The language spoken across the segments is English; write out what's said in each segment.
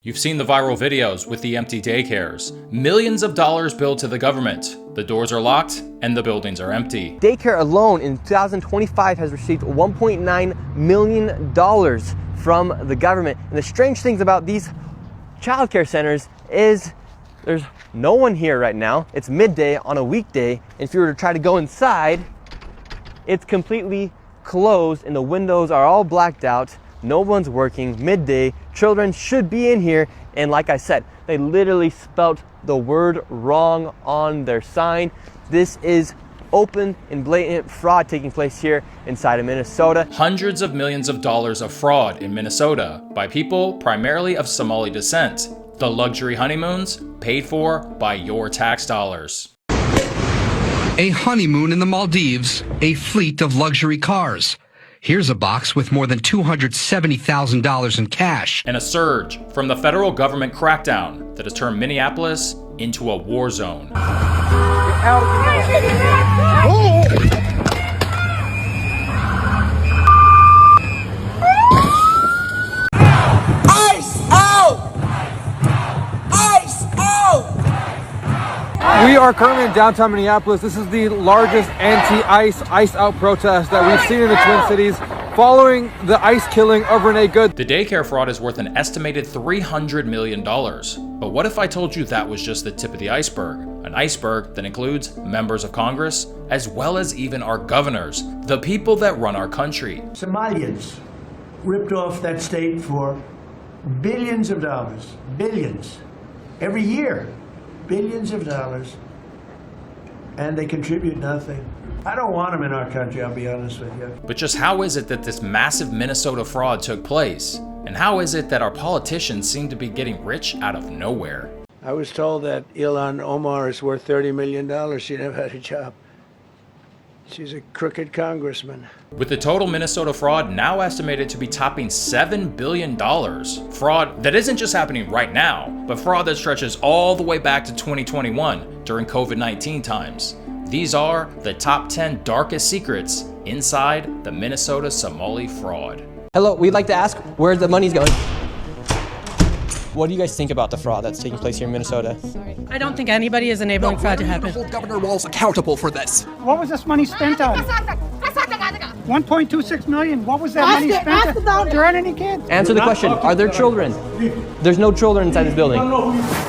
You've seen the viral videos with the empty daycares. Millions of dollars billed to the government. The doors are locked and the buildings are empty. Daycare alone in 2025 has received $1.9 million from the government. And the strange things about these childcare centers is there's no one here right now. It's midday on a weekday. And if you were to try to go inside, it's completely closed and the windows are all blacked out. No one's working, midday, children should be in here, and like I said, they literally spelt the word wrong on their sign. This is open and blatant fraud taking place here inside of Minnesota. Hundreds of millions of dollars of fraud in Minnesota by people primarily of Somali descent. The luxury honeymoons paid for by your tax dollars. A honeymoon in the Maldives, a fleet of luxury cars. Here's a box with more than $270,000 in cash. And a surge from the federal government crackdown that has turned Minneapolis into a war zone. We are currently in downtown Minneapolis. This is the largest anti-ice, ice-out protest that we've seen in the Twin Cities following the ice killing of Renee Good. The daycare fraud is worth an estimated $300 million. But what if I told you that was just the tip of the iceberg? An iceberg that includes members of Congress, as well as even our governors, the people that run our country. Somalians ripped off that state for billions of dollars, billions, every year. Billions of dollars, and they contribute nothing. I don't want them in our country, I'll be honest with you. But just how is it that this massive Minnesota fraud took place? And how is it that our politicians seem to be getting rich out of nowhere? I was told that Ilhan Omar is worth $30 million. She never had a job. She's a crooked congressman. With the total Minnesota fraud now estimated to be topping $7 billion. Fraud that isn't just happening right now, but fraud that stretches all the way back to 2021 during COVID-19 times. These are the top 10 darkest secrets inside the Minnesota Somali fraud. Hello, we'd like to ask where the money's going. What do you guys think about the fraud that's taking place here in Minnesota? I don't think anybody is enabling fraud to happen. Hold Governor Walz accountable for this. What was this money spent on? 1.26 million. What was that money spent on? There aren't any kids. Answer the question. Are there children? There's no children inside this building.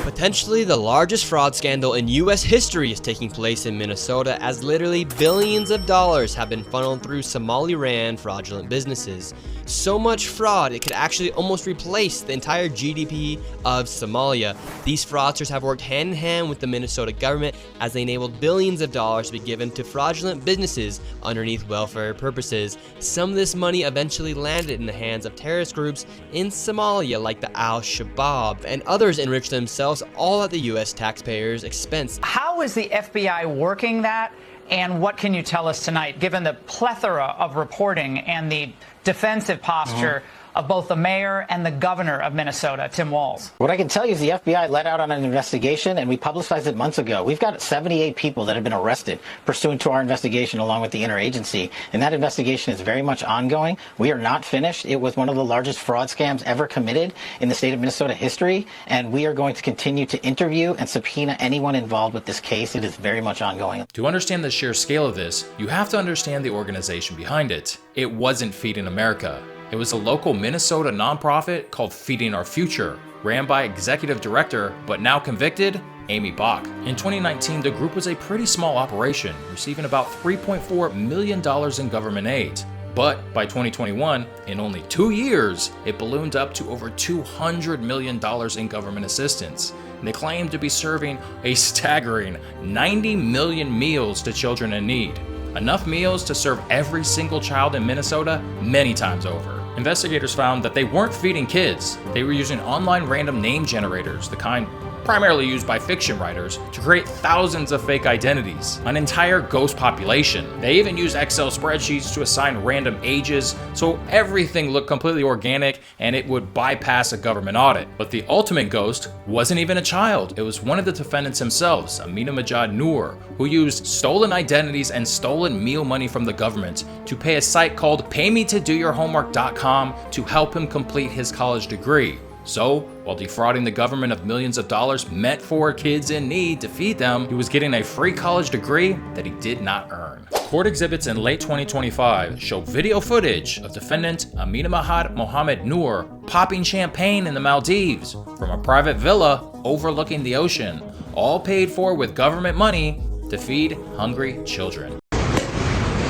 Potentially the largest fraud scandal in U.S. history is taking place in Minnesota, as literally billions of dollars have been funneled through Somali-ran fraudulent businesses. So much fraud, it could actually almost replace the entire GDP of Somalia. These fraudsters have worked hand in hand with the Minnesota government as they enabled billions of dollars to be given to fraudulent businesses underneath welfare purposes. Some of this money eventually landed in the hands of terrorist groups in Somalia like the Al-Shabaab, and others enriched themselves all at the U.S. taxpayers' expense. How is the FBI working that, and what can you tell us tonight, given the plethora of reporting and the defensive posture of both the mayor and the governor of Minnesota, Tim Walz? What I can tell you is the FBI let out on an investigation, and we publicized it months ago. We've got 78 people that have been arrested pursuant to our investigation along with the interagency, and that investigation is very much ongoing. We are not finished. It was one of the largest fraud scams ever committed in the state of Minnesota history, and we are going to continue to interview and subpoena anyone involved with this case. It is very much ongoing. To understand the sheer scale of this, you have to understand the organization behind it. It wasn't Feeding America. It was a local Minnesota nonprofit called Feeding Our Future, ran by executive director, but now convicted, Aimee Bock. In 2019, the group was a pretty small operation, receiving about $3.4 million in government aid. But by 2021, in only 2 years, it ballooned up to over $200 million in government assistance. They claim to be serving a staggering 90 million meals to children in need. Enough meals to serve every single child in Minnesota many times over. Investigators found that they weren't feeding kids. They were using online random name generators, the kind primarily used by fiction writers, to create thousands of fake identities, an entire ghost population. They even used Excel spreadsheets to assign random ages, so everything looked completely organic and it would bypass a government audit. But the ultimate ghost wasn't even a child. It was one of the defendants himself, Abdimajid, who used stolen identities and stolen meal money from the government to pay a site called PayMeToDoYourHomework.com to help him complete his college degree. So, while defrauding the government of millions of dollars meant for kids in need to feed them, he was getting a free college degree that he did not earn. Court exhibits in late 2025 show video footage of defendant Abdimajid Mohamed Noor popping champagne in the Maldives from a private villa overlooking the ocean, all paid for with government money to feed hungry children.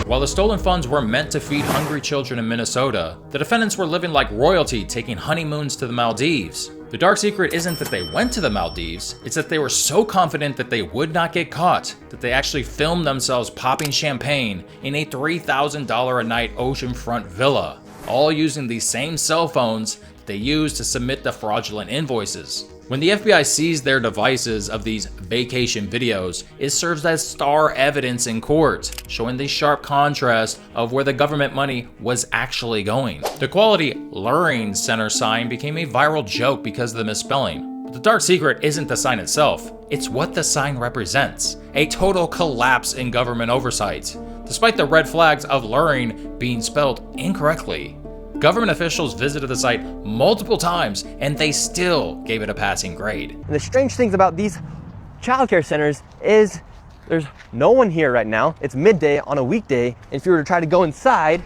While the stolen funds were meant to feed hungry children in Minnesota, the defendants were living like royalty, taking honeymoons to the Maldives. The dark secret isn't that they went to the Maldives, it's that they were so confident that they would not get caught that they actually filmed themselves popping champagne in a $3,000 a night oceanfront villa, all using these same cell phones that they used to submit the fraudulent invoices. When the FBI seized their devices of these vacation videos, it serves as star evidence in court, showing the sharp contrast of where the government money was actually going. The quality Learing Center sign became a viral joke because of the misspelling. But the dark secret isn't the sign itself, it's what the sign represents. A total collapse in government oversight, despite the red flags of Learing being spelled incorrectly. Government officials visited the site multiple times and they still gave it a passing grade. And the strange things about these childcare centers is there's no one here right now. It's midday on a weekday, and if you were to try to go inside,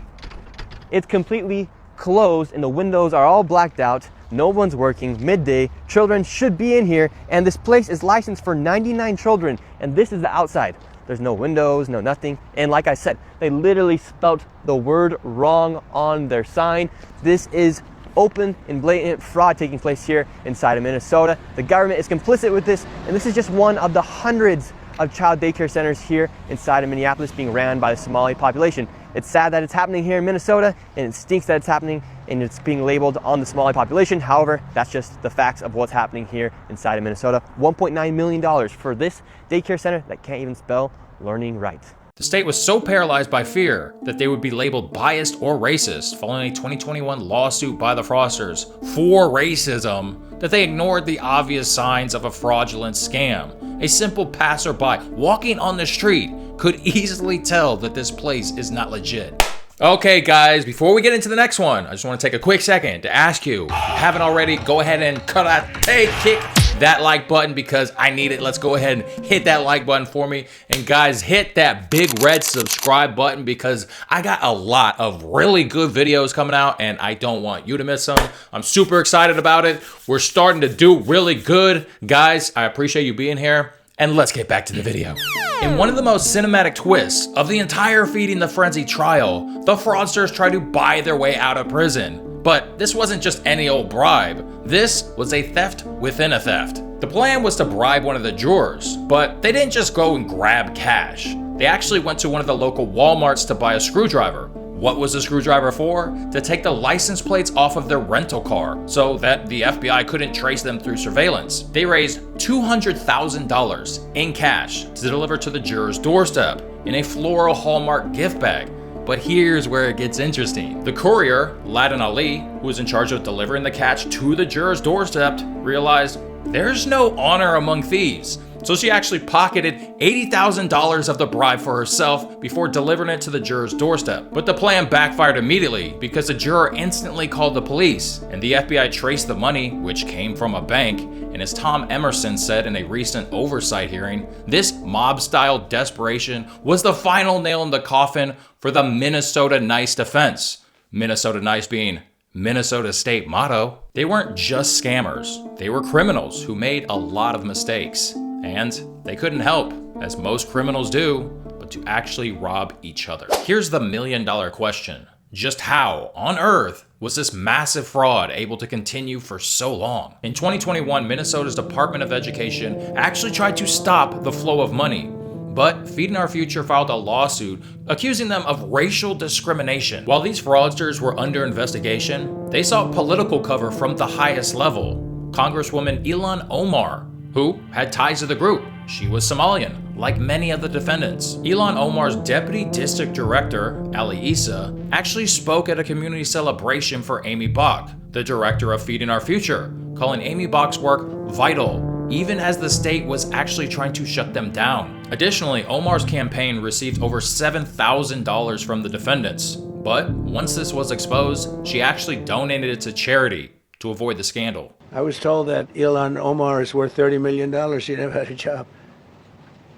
it's completely closed and the windows are all blacked out. No one's working, midday, children should be in here, and this place is licensed for 99 children, and this is the outside. There's no windows, no nothing. And like I said, they literally spelt the word wrong on their sign. This is open and blatant fraud taking place here inside of Minnesota. The government is complicit with this, and this is just one of the hundreds of child daycare centers here inside of Minneapolis being ran by the Somali population. It's sad that it's happening here in Minnesota, and it stinks that it's happening and it's being labeled on the Somali population. However, that's just the facts of what's happening here inside of Minnesota. $1.9 million for this daycare center that can't even spell learning right. The state was so paralyzed by fear that they would be labeled biased or racist following a 2021 lawsuit by the fraudsters for racism that they ignored the obvious signs of a fraudulent scam. A simple passerby walking on the street could easily tell that this place is not legit. Okay guys, before we get into the next one, I just want to take a quick second to ask you, if you haven't already, go ahead and kick that like button because I need it. Let's go ahead and hit that like button for me. And guys, hit that big red subscribe button because I got a lot of really good videos coming out and I don't want you to miss them. I'm super excited about it. We're starting to do really good. Guys, I appreciate you being here. And let's get back to the video. In one of the most cinematic twists of the entire Feeding the Frenzy trial, the fraudsters tried to buy their way out of prison. But this wasn't just any old bribe. This was a theft within a theft. The plan was to bribe one of the jurors, but they didn't just go and grab cash. They actually went to one of the local Walmarts to buy a screwdriver. What was the screwdriver for? To take the license plates off of their rental car so that the FBI couldn't trace them through surveillance. They raised $200,000 in cash to deliver to the juror's doorstep in a floral Hallmark gift bag. But here's where it gets interesting. The courier, Laden Ali, who was in charge of delivering the cash to the juror's doorstep, realized there's no honor among thieves. So she actually pocketed $80,000 of the bribe for herself before delivering it to the juror's doorstep. But the plan backfired immediately because the juror instantly called the police, and the FBI traced the money, which came from a bank. And as Tom Emerson said in a recent oversight hearing, this mob-style desperation was the final nail in the coffin for the Minnesota Nice defense. Minnesota Nice being Minnesota state motto. They weren't just scammers, they were criminals who made a lot of mistakes. And they couldn't help, as most criminals do, but to actually rob each other. Here's the million-dollar question. Just how on earth was this massive fraud able to continue for so long? In 2021, Minnesota's Department of Education actually tried to stop the flow of money, but Feeding Our Future filed a lawsuit accusing them of racial discrimination. While these fraudsters were under investigation, they sought political cover from the highest level. Congresswoman Ilhan Omar, who had ties to the group. She was Somalian, like many of the defendants. Ilhan Omar's deputy district director, Ali Issa, actually spoke at a community celebration for Aimee Bock, the director of Feeding Our Future, calling Aimee Bock's work vital, even as the state was actually trying to shut them down. Additionally, Omar's campaign received over $7,000 from the defendants. But once this was exposed, she actually donated it to charity, to avoid the scandal. I was told that Ilhan Omar is worth $30 million. She never had a job.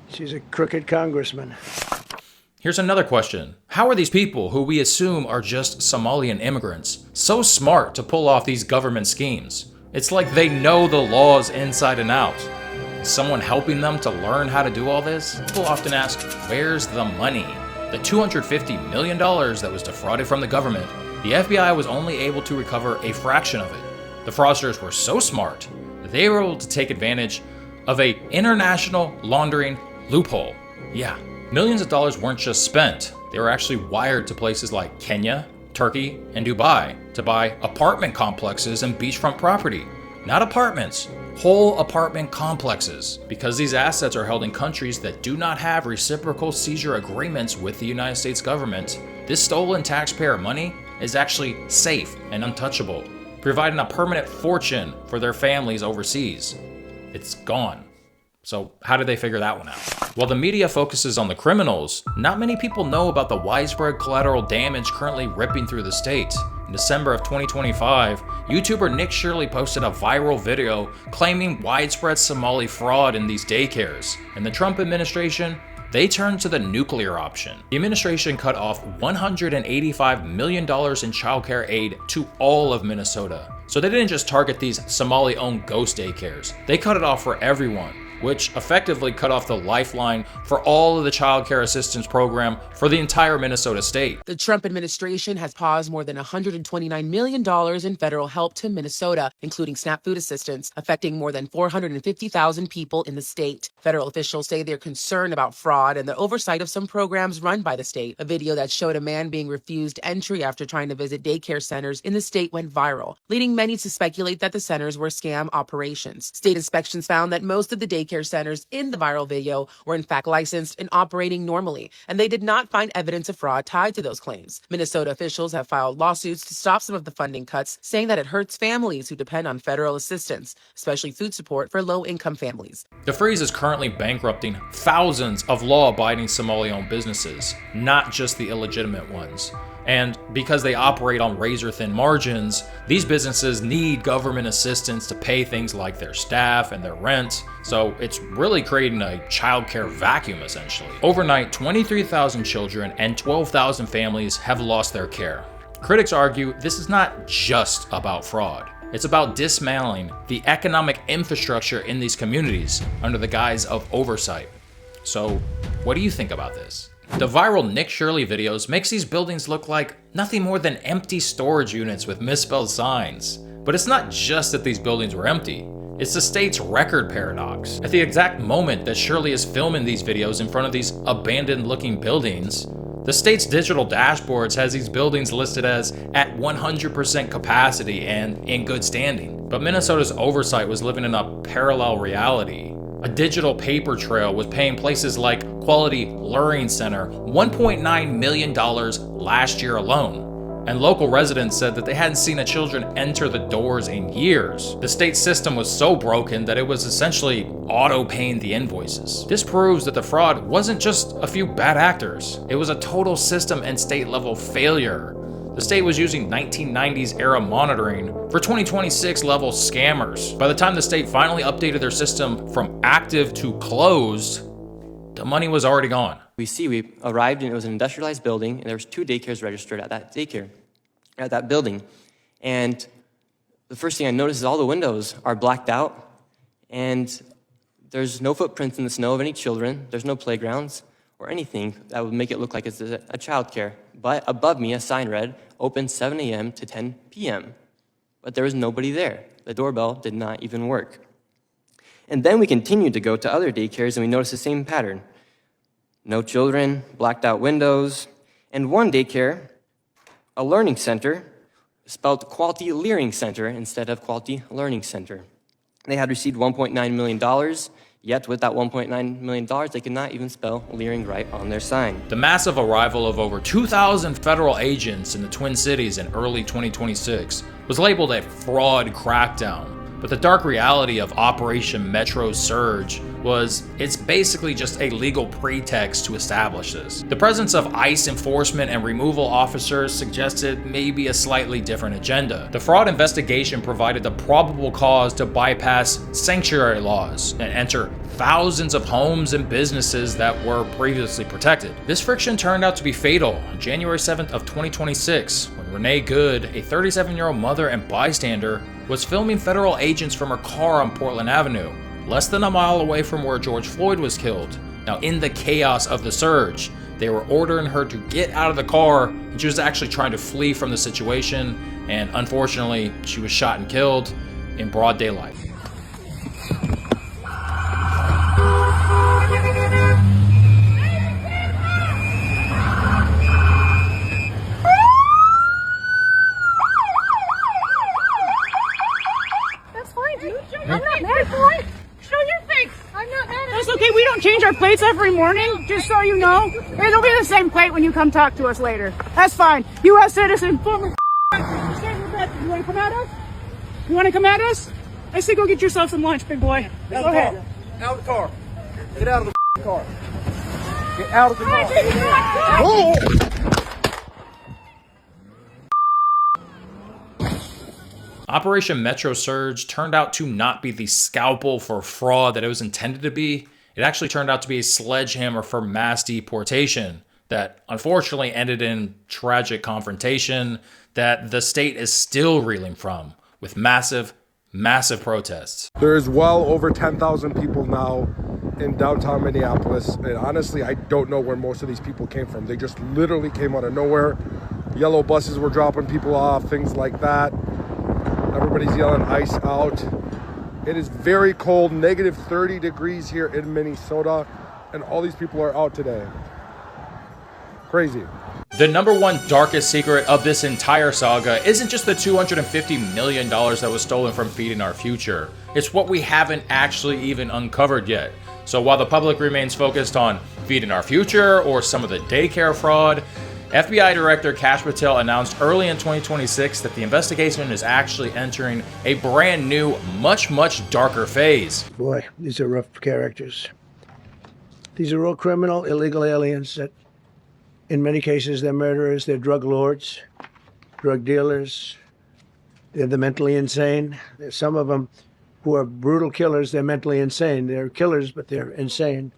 She's a crooked congressman. Here's another question. How are these people, who we assume are just Somalian immigrants, so smart to pull off these government schemes? It's like they know the laws inside and out. Is someone helping them to learn how to do all this? People often ask, where's the money? The $250 million that was defrauded from the government, the FBI was only able to recover a fraction of it. The fraudsters were so smart that they were able to take advantage of an international laundering loophole. Yeah, millions of dollars weren't just spent. They were actually wired to places like Kenya, Turkey, and Dubai to buy apartment complexes and beachfront property. Not apartments, whole apartment complexes, because these assets are held in countries that do not have reciprocal seizure agreements with the United States government. This stolen taxpayer money is actually safe and untouchable, providing a permanent fortune for their families overseas. It's gone. So how did they figure that one out? While the media focuses on the criminals, not many people know about the widespread collateral damage currently ripping through the state. In December of 2025, YouTuber Nick Shirley posted a viral video claiming widespread Somali fraud in these daycares. In the Trump administration, they turned to the nuclear option. The administration cut off $185 million in childcare aid to all of Minnesota. So they didn't just target these Somali-owned ghost daycares. They cut it off for everyone, which effectively cut off the lifeline for all of the child care assistance program for the entire Minnesota state. The Trump administration has paused more than $129 million in federal help to Minnesota, including SNAP food assistance, affecting more than 450,000 people in the state. Federal officials say they're concerned about fraud and the oversight of some programs run by the state. A video that showed a man being refused entry after trying to visit daycare centers in the state went viral, leading many to speculate that the centers were scam operations. State inspections found that most of the daycare centers in the viral video were in fact licensed and operating normally, and they did not find evidence of fraud tied to those claims. Minnesota officials have filed lawsuits to stop some of the funding cuts, saying that it hurts families who depend on federal assistance, especially food support for low-income families. The freeze is currently bankrupting thousands of law-abiding Somali-owned businesses, not just the illegitimate ones. And because they operate on razor-thin margins, these businesses need government assistance to pay things like their staff and their rent, so it's really creating a childcare vacuum essentially. Overnight, 23,000 children and 12,000 families have lost their care. Critics argue this is not just about fraud. It's about dismantling the economic infrastructure in these communities under the guise of oversight. So, what do you think about this? The viral Nick Shirley videos makes these buildings look like nothing more than empty storage units with misspelled signs. But it's not just that these buildings were empty. It's the state's record paradox. At the exact moment that Shirley is filming these videos in front of these abandoned looking buildings, the state's digital dashboards has these buildings listed as at 100% capacity and in good standing. But Minnesota's oversight was living in a parallel reality. A digital paper trail was paying places like Quality Learing Center $1.9 million last year alone. And local residents said that they hadn't seen a children enter the doors in years. The state system was so broken that it was essentially auto-paying the invoices. This proves that the fraud wasn't just a few bad actors. It was a total system and state level failure. The state was using 1990s era monitoring for 2026 level scammers. By the time the state finally updated their system from active to closed, the money was already gone. We arrived and it was an industrialized building, and there was 2 daycares registered at that building. And the first thing I noticed is all the windows are blacked out, and there's no footprints in the snow of any children. There's no playgrounds or anything that would make it look like it's a child care. But above me, a sign read, open 7 a.m. to 10 p.m. But there was nobody there. The doorbell did not even work. And then we continued to go to other daycares, and we noticed the same pattern. No children, blacked out windows, and one daycare, a learning center, spelled Quality Learing Center instead of Quality Learning Center. They had received $1.9 million, yet with that $1.9 million, they could not even spell Learing right on their sign. The massive arrival of over 2,000 federal agents in the Twin Cities in early 2026 was labeled a fraud crackdown. But the dark reality of Operation Metro Surge was it's basically just a legal pretext to establish this. The presence of ICE enforcement and removal officers suggested maybe a slightly different agenda. The fraud investigation provided the probable cause to bypass sanctuary laws and enter thousands of homes and businesses that were previously protected. This friction turned out to be fatal on January 7th of 2026 when Renee Good, a 37-year-old mother and bystander, was filming federal agents from her car on Portland Avenue, less than a mile away from where George Floyd was killed. Now, in the chaos of the surge, they were ordering her to get out of the car, and she was actually trying to flee from the situation, and unfortunately, she was shot and killed in broad daylight. That's okay, we don't change our plates every morning, just so you know. It'll be the same plate when you come talk to us later. That's fine. U.S. citizen, former You wanna come at us? You wanna come at us? I say go get yourself some lunch, big boy. Go ahead. Out of the car. Get out of the car. Get out of the car. Oh. Operation Metro Surge turned out to not be the scalpel for fraud that it was intended to be. It actually turned out to be a sledgehammer for mass deportation that unfortunately ended in tragic confrontation that the state is still reeling from with massive protests. There's well over 10,000 people now in downtown Minneapolis, and honestly, I don't know where most of these people came from. They just literally came out of nowhere. Yellow buses were dropping people off, things like that. Everybody's yelling ICE out. It is very cold, negative 30 degrees here in Minnesota, and all these people are out today. Crazy. The number one darkest secret of this entire saga isn't just the $250 million that was stolen from Feeding Our Future. It's what we haven't actually even uncovered yet. So while the public remains focused on Feeding Our Future or some of the daycare fraud, FBI Director Kash Patel announced early in 2026 that the investigation is actually entering a brand new, much darker phase. Boy, these are rough characters. These are all criminal, illegal aliens that, in many cases, they're murderers, they're drug lords, drug dealers, they're the mentally insane. There's some of them who are brutal killers, they're mentally insane. They're killers, but they're insane.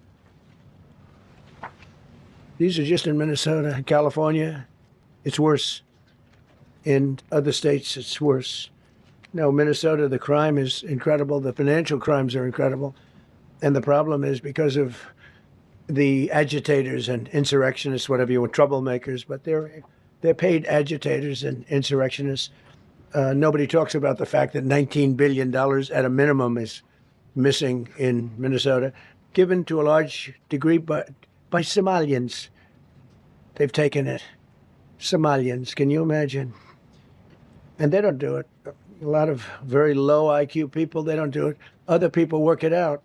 These are just in Minnesota. California, it's worse. In other states, it's worse. Now, Minnesota, the crime is incredible. The financial crimes are incredible. And the problem is because of the agitators and insurrectionists, whatever you want, troublemakers, but they're paid agitators and insurrectionists. Nobody talks about the fact that $19 billion at a minimum is missing in Minnesota, given to a large degree by Somalians. They've taken it. Somalians, can you imagine? And they don't do it. A lot of very low IQ people, they don't do it. Other people work it out,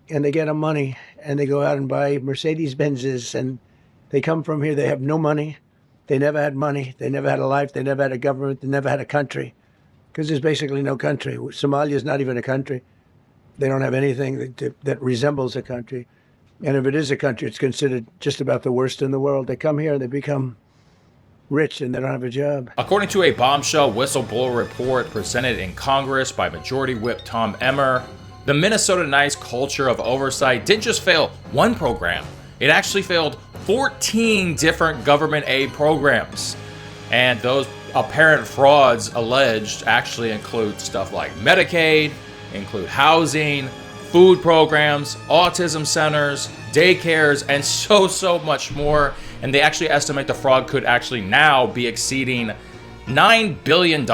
and they get them money, and they go out and buy Mercedes-Benzes, and they come from here, they have no money. They never had money. They never had a life. They never had a government. They never had a country, because there's basically no country. Somalia is not even a country. They don't have anything that resembles a country. And if it is a country, it's considered just about the worst in the world. They come here and they become rich and they don't have a job. According to a bombshell whistleblower report presented in Congress by Majority Whip Tom Emmer, the Minnesota Nice culture of oversight didn't just fail one program. It actually failed 14 different government aid programs. And those apparent frauds alleged actually include stuff like Medicaid, include housing, food programs, autism centers, daycares, and so much more. And they actually estimate the fraud could actually now be exceeding $9 billion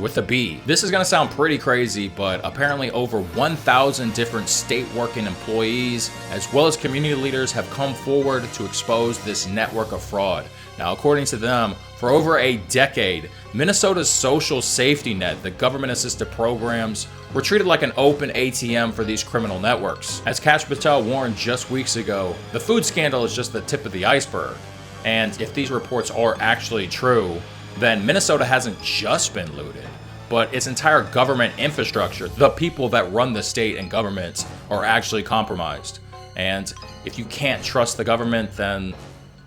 with a B. This is gonna sound pretty crazy, but apparently over 1,000 different state working employees, as well as community leaders, have come forward to expose this network of fraud. Now, according to them, for over a decade, Minnesota's social safety net, the government-assisted programs, were treated like an open ATM for these criminal networks. As Kash Patel warned just weeks ago, the food scandal is just the tip of the iceberg. And if these reports are actually true, then Minnesota hasn't just been looted. but its entire government infrastructure, the people that run the state and governments, are actually compromised. And if you can't trust the government, then,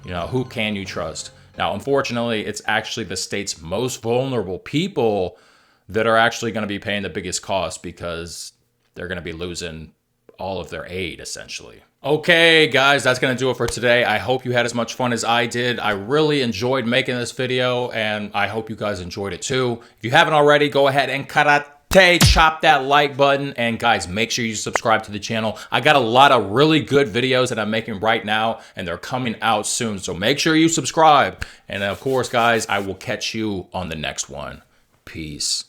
you know, who can you trust? Now, unfortunately, it's actually the state's most vulnerable people that are actually going to be paying the biggest cost, because they're going to be losing all of their aid, essentially. Okay, guys, that's going to do it for today. I hope you had as much fun as I did. I really enjoyed making this video, and I hope you guys enjoyed it too. If you haven't already, go ahead and chop that like button. And guys, make sure you subscribe to the channel. I got a lot of really good videos that I'm making right now, and they're coming out soon. So make sure you subscribe. And of course, guys, I will catch you on the next one. Peace.